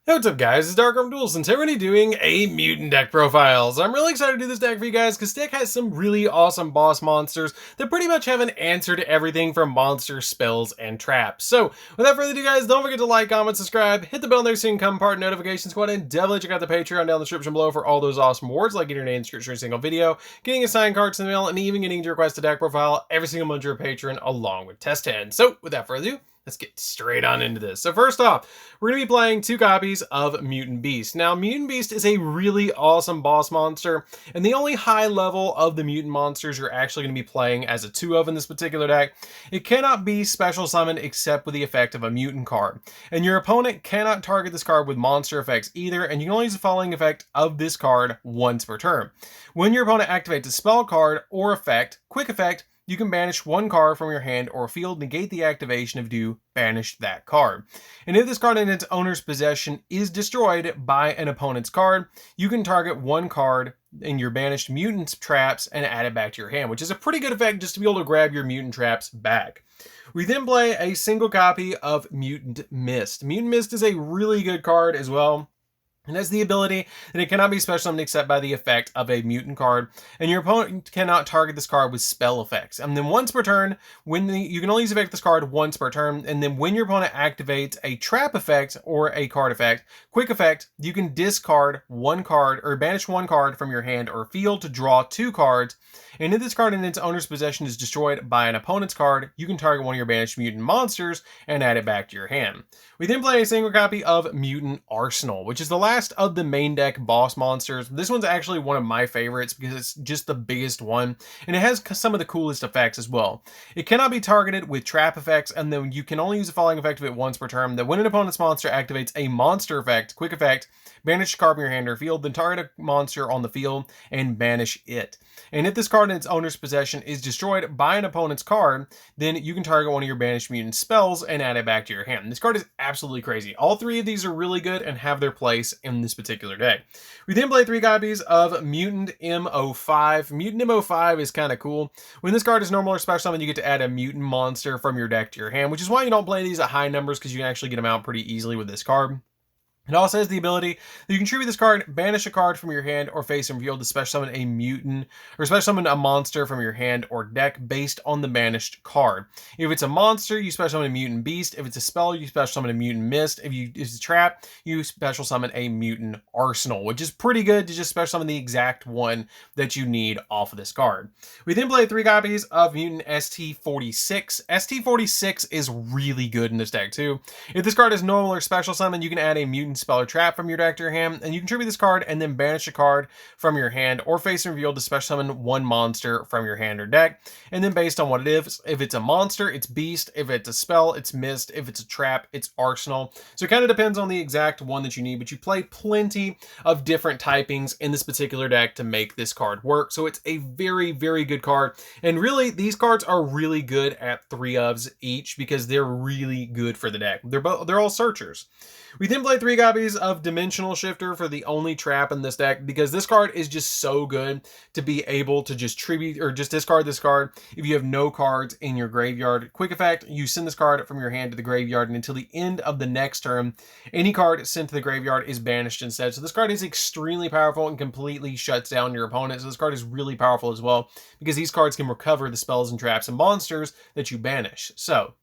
Hey, what's up guys, it's DarkArmedDuelist and today we're going to be doing a Mutant deck profiles. I'm really excited to do this deck for you guys because this deck has some really awesome boss monsters that pretty much have an answer to everything from monsters, spells, and traps. So without further ado guys, don't forget to like, comment, subscribe, hit the bell there so you can become part of notifications squad, and definitely check out the Patreon down in the description below for all those awesome rewards like getting your name in every single video, getting assigned cards in the mail, and even getting to request a deck profile every single month you're a patron along with test heads. So without further ado, let's get straight on into this. So first off, we're going to be playing two copies of Mutant Beast. Now, Mutant Beast is a really awesome boss monster, and the only high level of the mutant monsters you're actually going to be playing as a 2 of in this particular deck. It cannot be special summoned except with the effect of a mutant card. And your opponent cannot target this card with monster effects either, and you can only use the following effect of this card once per turn. When your opponent activates a spell card or effect, quick effect, you can banish one card from your hand or field, negate the activation if you banish that card. And if this card in its owner's possession is destroyed by an opponent's card, you can target one card in your banished mutant traps and add it back to your hand, which is a pretty good effect just to be able to grab your mutant traps back. We then play a single copy of Mutant Mist. Mutant Mist is a really good card as well. It has the ability that it cannot be special summoned except by the effect of a mutant card, and your opponent cannot target this card with spell effects. And then once per turn, you can only use effect this card once per turn, and then when your opponent activates a trap effect or a card effect, quick effect, you can discard one card or banish one card from your hand or field to draw 2 cards. And if this card in its owner's possession is destroyed by an opponent's card, you can target one of your banished mutant monsters and add it back to your hand. We then play a single copy of Mutant Arsenal, which is the last of the main deck boss monsters. This one's actually one of my favorites because it's just the biggest one, and it has some of the coolest effects as well. It cannot be targeted with trap effects, and then you can only use the following effect of it once per turn. That when an opponent's monster activates a monster effect, quick effect, banish a card from your hand or field, then target a monster on the field and banish it. And if this card in its owner's possession is destroyed by an opponent's card, then you can target one of your banished mutant spells and add it back to your hand. This card is absolutely crazy. All 3 of these are really good and have their place in this particular deck. We then play 3 copies of Mutant M05. Mutant M05 is kind of cool. When this card is normal or special summon, you get to add a mutant monster from your deck to your hand, which is why you don't play these at high numbers, because you can actually get them out pretty easily with this card. It also has the ability that you can tribute this card, banish a card from your hand or face and field to special summon a mutant, or special summon a monster from your hand or deck based on the banished card. If it's a monster, you special summon a Mutant Beast. If it's a spell, you special summon a Mutant Mist. If it's a trap, you special summon a Mutant Arsenal, which is pretty good to just special summon the exact one that you need off of this card. We then play 3 copies of Mutant ST46. ST46 is really good in this deck too. If this card is normal or special summon, you can add a mutant spell or trap from your deck to your hand, and you can tribute this card and then banish a card from your hand or face and reveal to special summon one monster from your hand or deck. And then based on what it is, if it's a monster, it's Beast. If it's a spell, it's Mist. If it's a trap, it's Arsenal. So it kind of depends on the exact one that you need, but you play plenty of different typings in this particular deck to make this card work. So it's a very, very good card. And really, these cards are really good at 3 ofs each because they're really good for the deck. They're all searchers. We then play 3 copies of Dimensional Shifter for the only trap in this deck, because this card is just so good to be able to just tribute or just discard this card if you have no cards in your graveyard. Quick effect, you send this card from your hand to the graveyard, and until the end of the next turn, any card sent to the graveyard is banished instead. So this card is extremely powerful and completely shuts down your opponent. So this card is really powerful as well, because these cards can recover the spells and traps and monsters that you banish. So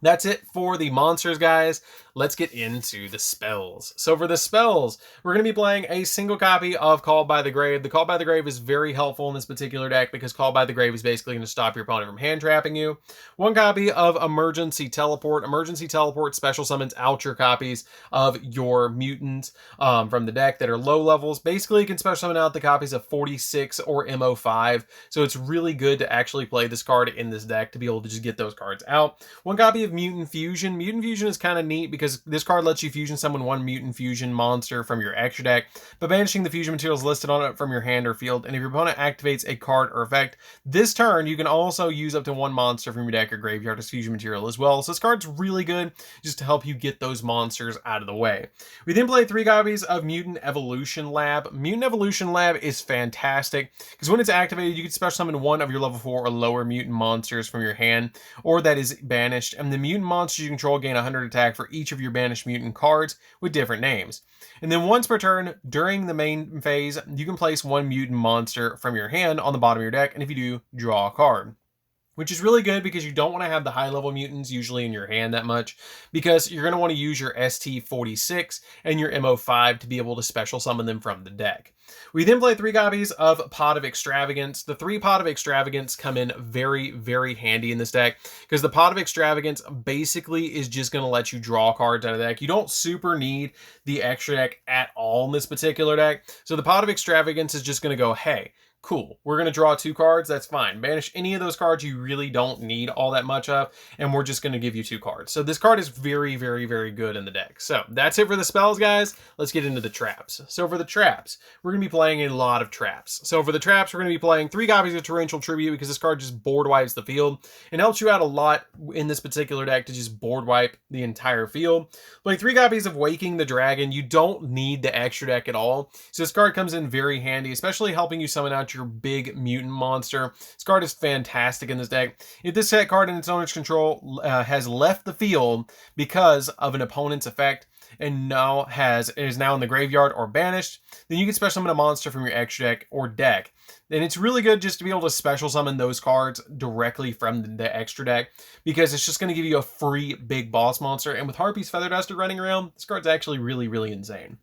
that's it for the monsters, guys. Let's get into the spells. So for the spells, we're going to be playing a single copy of Called by the Grave. The Called by the Grave is very helpful in this particular deck because Called by the Grave is basically going to stop your opponent from hand trapping you. 1 copy of Emergency Teleport. Emergency Teleport special summons out your copies of your mutants from the deck that are low levels. Basically, you can special summon out the copies of 46 or MO5. So it's really good to actually play this card in this deck to be able to just get those cards out. 1 copy of Mutant Fusion. Mutant Fusion is kind of neat because this card lets you fusion summon 1 Mutant Fusion monster from your extra deck, but banishing the fusion materials listed on it from your hand or field. And if your opponent activates a card or effect this turn, you can also use up to 1 monster from your deck or graveyard as fusion material as well. So this card's really good just to help you get those monsters out of the way. We then play 3 copies of Mutant Evolution Lab. Mutant Evolution Lab is fantastic because when it's activated, you can special summon 1 of your level 4 or lower mutant monsters from your hand, or that is banished, and then the mutant monsters you control gain 100 attack for each of your banished mutant cards with different names. And then once per turn, during the main phase, you can place one mutant monster from your hand on the bottom of your deck, and if you do, draw a card. Which is really good because you don't want to have the high level mutants usually in your hand that much, because you're going to want to use your ST46 and your MO5 to be able to special summon them from the deck. We then play 3 copies of Pot of Extravagance. The 3 Pot of Extravagance come in very, very handy in this deck, because the Pot of Extravagance basically is just going to let you draw cards out of the deck. You don't super need the extra deck at all in this particular deck. So the Pot of Extravagance is just going to go, hey, cool, we're going to draw 2 cards, that's fine. Banish any of those cards you really don't need all that much of, and we're just going to give you 2 cards. So this card is very, very, very good in the deck. So that's it for the spells, guys. Let's get into the traps. So for the traps, we're going to be playing a lot of traps. So for the traps, we're going to be playing 3 copies of Torrential Tribute, because this card just board wipes the field and helps you out a lot in this particular deck to just board wipe the entire field. Play 3 copies of Waking the Dragon. You don't need the extra deck at all. So this card comes in very handy, especially helping you summon out your big mutant monster. This card is fantastic in this deck. If this set card in its owner's control has left the field because of an opponent's effect and is now in the graveyard or banished, then you can special summon a monster from your extra deck or deck. And it's really good just to be able to special summon those cards directly from the extra deck, because it's just going to give you a free big boss monster. And with Harpy's Feather Duster running around, this card's actually really, really insane.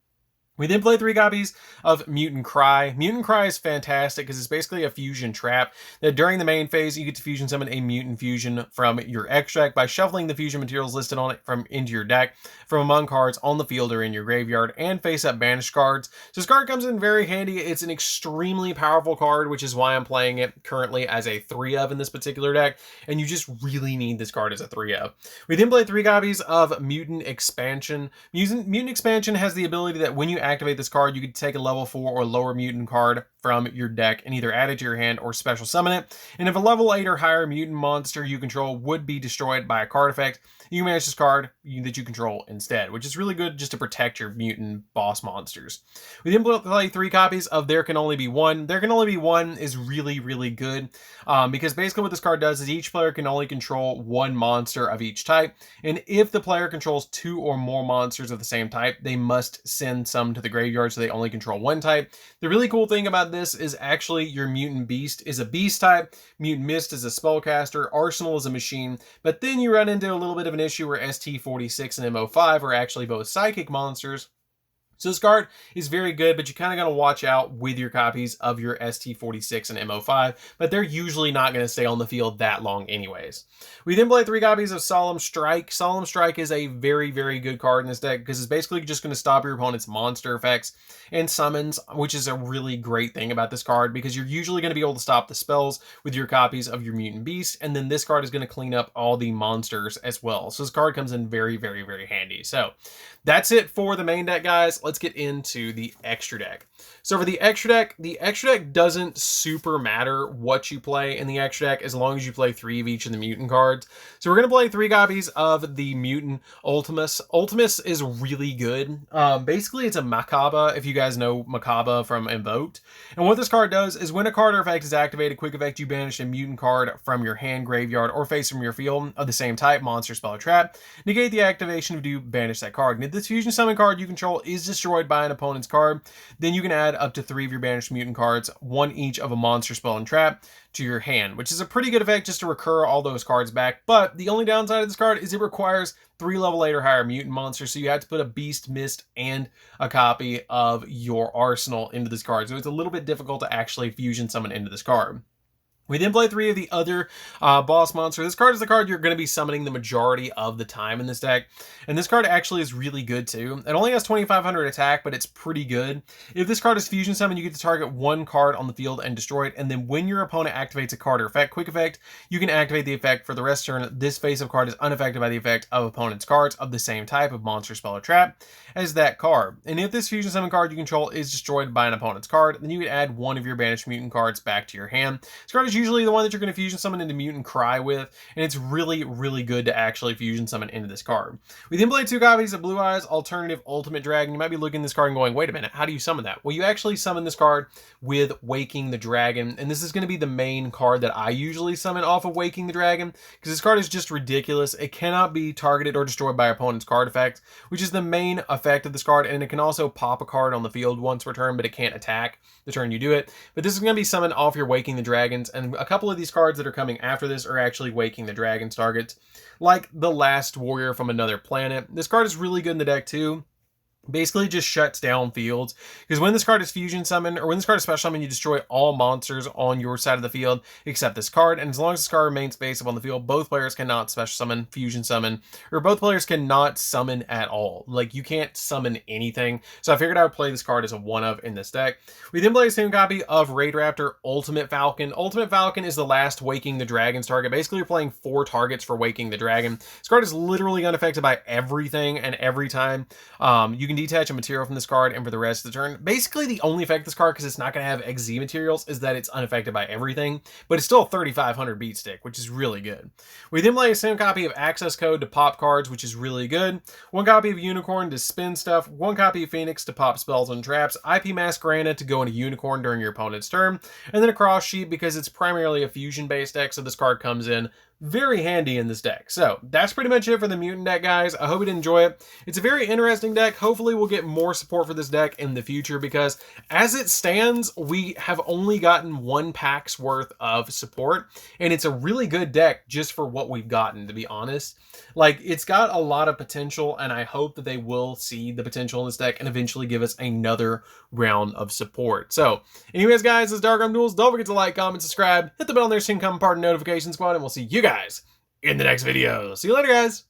We then play 3 copies of Mutant Cry. Mutant Cry is fantastic because it's basically a fusion trap that during the main phase, you get to fusion summon a mutant fusion from your extra deck by shuffling the fusion materials listed on it into your deck from among cards on the field or in your graveyard, and face up banished cards. So this card comes in very handy. It's an extremely powerful card, which is why I'm playing it currently as a 3-of in this particular deck, and you just really need this card as a 3-of. We then play 3 copies of Mutant Expansion. Mutant Expansion has the ability that when you activate this card, you can take a level 4 or lower mutant card from your deck and either add it to your hand or special summon it. And if a level 8 or higher mutant monster you control would be destroyed by a card effect, you can manage this card that you control instead, which is really good just to protect your mutant boss monsters. We then play 3 copies of There Can Only Be One. There Can Only Be One is really, really good because basically what this card does is each player can only control 1 monster of each type, and if the player controls 2 or more monsters of the same type, they must send some to the graveyard so they only control 1 type. The really cool thing about this is actually your Mutant Beast is a beast type, Mutant Mist is a spellcaster, Arsenal is a machine, but then you run into a little bit of an issue where ST46 and MO5 are actually both psychic monsters. So this card is very good, but you kind of got to watch out with your copies of your ST46 and MO5, but they're usually not going to stay on the field that long anyways. We then play 3 copies of Solemn Strike. Solemn Strike is a very, very good card in this deck because it's basically just going to stop your opponent's monster effects and summons, which is a really great thing about this card because you're usually going to be able to stop the spells with your copies of your Mutant Beast, and then this card is going to clean up all the monsters as well. So this card comes in very, very, very handy. So that's it for the main deck, guys. Let's get into the extra deck. So for the extra deck doesn't super matter what you play in the extra deck as long as you play 3 of each of the mutant cards. So we're going to play 3 copies of the Mutant Ultimus. Ultimus is really good. Basically, it's a Makaba, if you guys know Makaba from Invoked. And what this card does is when a card or effect is activated, quick effect, you banish a mutant card from your hand, graveyard, or face from your field of the same type, monster, spell, or trap. Negate the activation of banish that card. And if this fusion summon card you control is destroyed by an opponent's card, then you can add up to 3 of your banished mutant cards, 1 each of a monster, spell, and trap, to your hand, which is a pretty good effect just to recur all those cards back. But the only downside of this card is it requires 3 level 8 or higher mutant monsters, so you have to put a Beast, Mist, and a copy of your Arsenal into this card. So it's a little bit difficult to actually fusion summon into this card. We then play 3 of the other boss monster. This card is the card you're going to be summoning the majority of the time in this deck. And this card actually is really good too. It only has 2,500 attack, but it's pretty good. If this card is fusion summoned, you get to target 1 card on the field and destroy it. And then when your opponent activates a card or effect, quick effect, you can activate the effect for the rest of the turn. This face-up card is unaffected by the effect of opponent's cards of the same type of monster, spell, or trap as that card. And if this fusion summon card you control is destroyed by an opponent's card, then you can add 1 of your banished mutant cards back to your hand. This card is is usually the one that you're going to fusion summon into Mutant Cry with, and it's really, really good to actually fusion summon into this card. We then play 2 copies of Blue Eyes Alternative Ultimate Dragon. You might be looking at this card and going, wait a minute, how do you summon that? Well, you actually summon this card with Waking the Dragon, and this is going to be the main card that I usually summon off of Waking the Dragon, because this card is just ridiculous. It cannot be targeted or destroyed by opponent's card effect, which is the main effect of this card, and it can also pop a card on the field once per turn, but it can't attack the turn you do it. But this is going to be summoned off your Waking the Dragons, and a couple of these cards that are coming after this are actually Waking the Dragons targets, like the Last Warrior from Another Planet. This card is really good in the deck too. Basically just shuts down fields, because when this card is fusion summoned, or when this card is special summoned, you destroy all monsters on your side of the field except this card, and as long as this card remains basic on the field, both players cannot special summon, fusion summon, or both players cannot summon at all. Like, you can't summon anything, so I figured I would play this card as a one-of in this deck. We then play the same copy of Raid Raptor Ultimate Falcon. Ultimate Falcon is the last Waking the Dragons target. Basically, you're playing 4 targets for Waking the Dragon. This card is literally unaffected by everything and every time. You can detach a material from this card, and for the rest of the turn, basically the only effect of this card, because it's not going to have XZ materials, is that it's unaffected by everything, but it's still a 3500 beat stick, which is really good. We then play the same copy of Access Code to pop cards, which is really good. 1 copy of Unicorn to spin stuff, 1 copy of Phoenix to pop spells and traps, IP Masquerade to go into Unicorn during your opponent's turn, and then a Cross Sheet because it's primarily a fusion based deck, so this card comes in very handy in this deck. So that's pretty much it for the Mutant deck, guys. I hope you did enjoy it. It's a very interesting deck. Hopefully we'll get more support for this deck in the future, because as it stands, we have only gotten 1 pack's worth of support, and it's a really good deck just for what we've gotten, to be honest. Like, it's got a lot of potential, and I hope that they will see the potential in this deck and eventually give us another round of support. So anyways, guys, this is DarkArmedDuelist. Don't forget to like, comment, subscribe, hit the bell on there so you can become part of the notification squad, and we'll see you guys in the next video. See you later, guys.